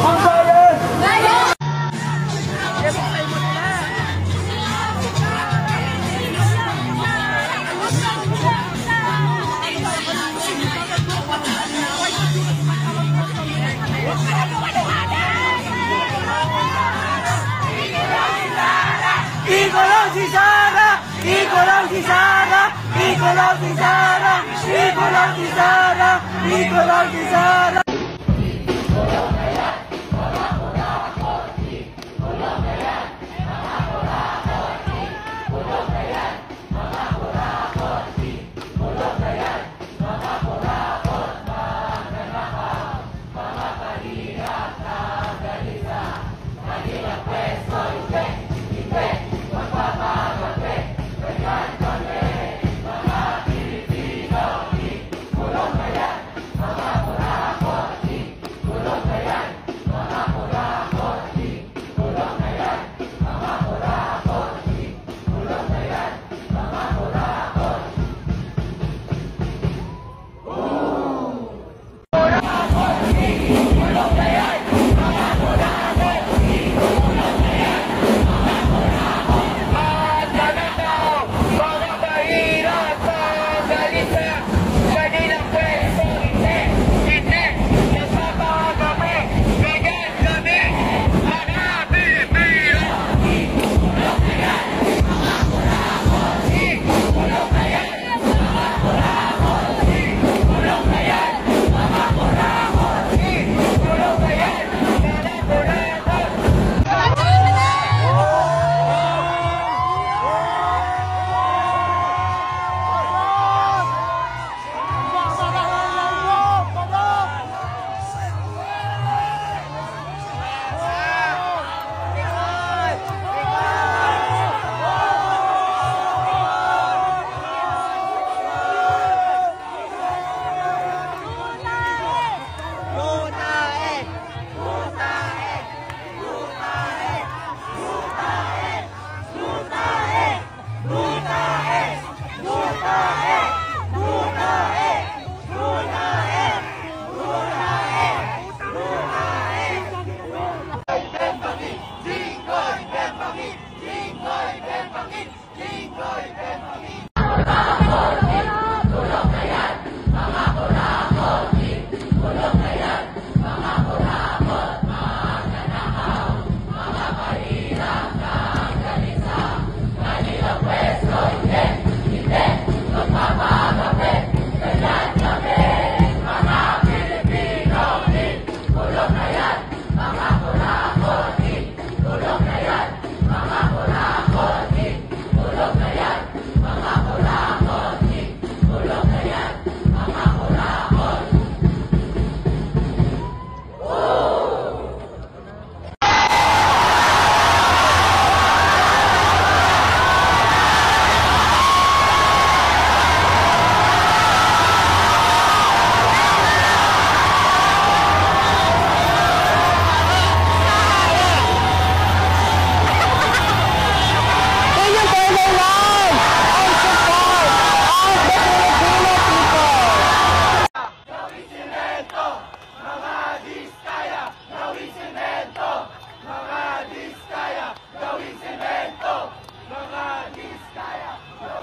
Ang bayan! Iko lang si Sara! Iko lang si Sara! Iko lang si Sara! Iko lang si Sara! Iko lang si Sara!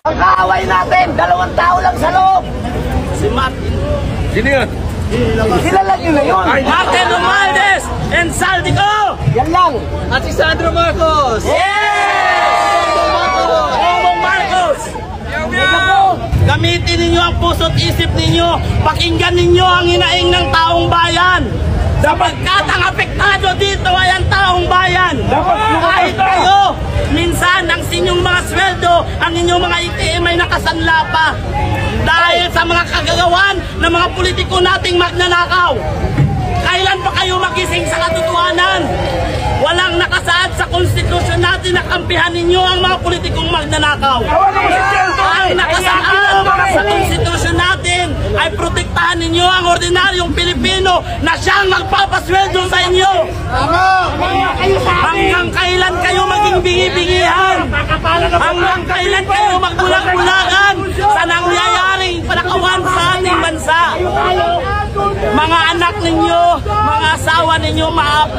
Ang kaaway natin, 2 tao lang sa loob. Si Martin. Sino yun? Kilala nyo na yun. Martin Romualdez and Saldico. Yan lang. At si Sandro Marcos. Yes! Bongbong Marcos. Gamitin ninyo ang puso't isip ninyo. Pakinggan ninyo ang hinaing ng taong bayan. Sapagkat ang apektado dito ay ang taong bayan. Kahit kayo, minsan ang inyong mga sweldo, ang inyong mga ITM ay nakasanla pa. Dahil sa mga kagagawan ng mga politiko nating magnanakaw. Kailan pa kayo magising sa katotohanan? Walang nakasaad sa konstitusyon natin na kampihan ninyo ang mga politikong magnanakaw. Ang nakasaad sa konstitusyon natin namin ay protektahan ninyo ang ordinaryong Pilipino na siyang magpapasweldo sa inyo. Hanggang kailan kayo maging bingi-bingihan? Hanggang kailan kayo magbulag-bulagan sa nangyayaring panakawan sa ating bansa? Mga anak ninyo, mga asawa ninyo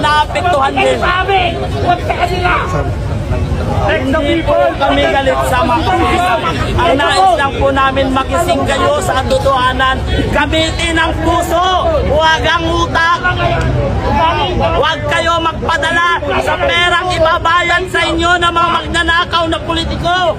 naapektuhan din. Hindi po kami galit sa mga ang nais lang po namin magising kayo sa katotohanan. Gamitin ang puso, huwag ang utak. Huwag kayo magpadala sa perang ibabayan sa inyo ng mga magnanakaw na politiko.